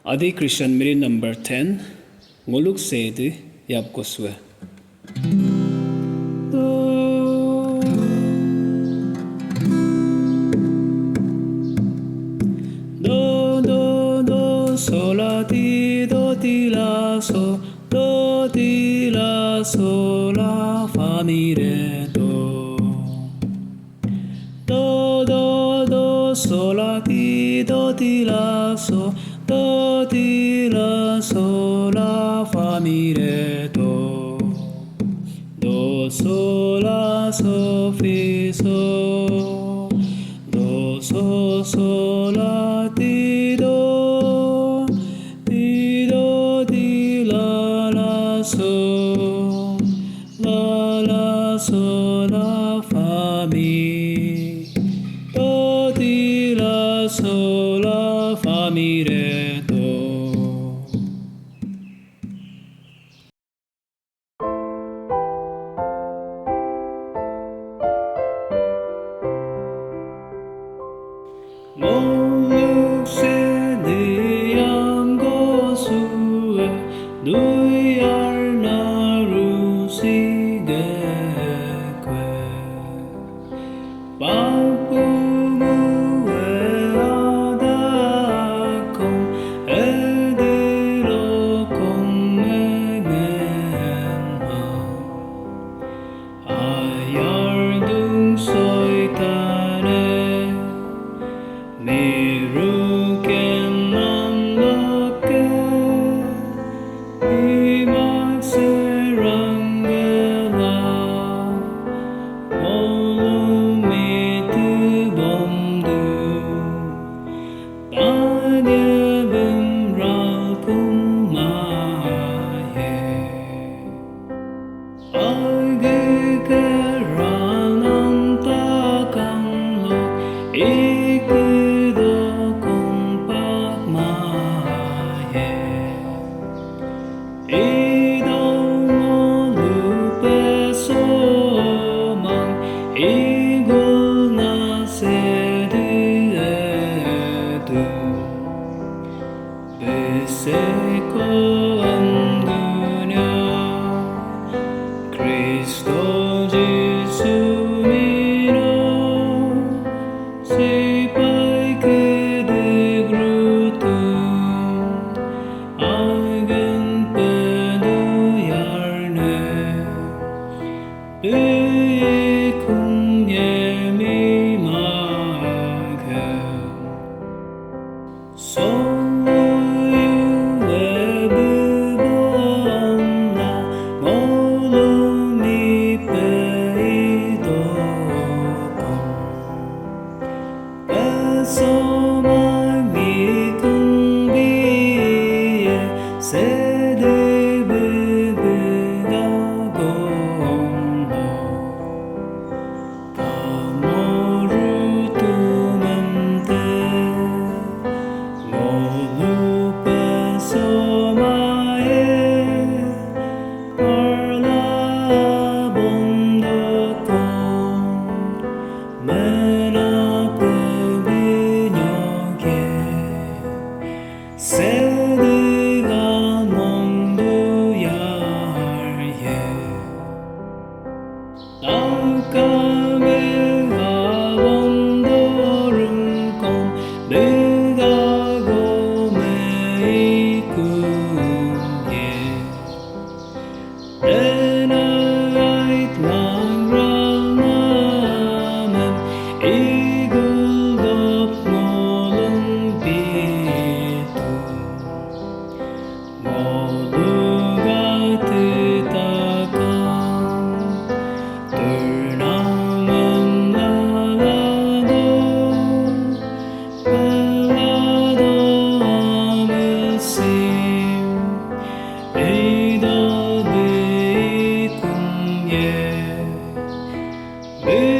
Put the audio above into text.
Adi Christian Miri number 10 Ngoluke Shedi yapgo. Do sol la ti la so la fa mi re do sol la ti la so la fa mi re do sol la so fi so la ti la so la fa mi la fa mi re do. Ngoluke Shedi yapgo 누이 알나루 시게괴 바쁘무에 아다콩 에디로 콩메겐마 아열둥 소이타네 미루겐 남롭게 그리스도 지수미로 시바이 그대 그루트 알겐 빼두얄네 비쿵 예미마게 Miri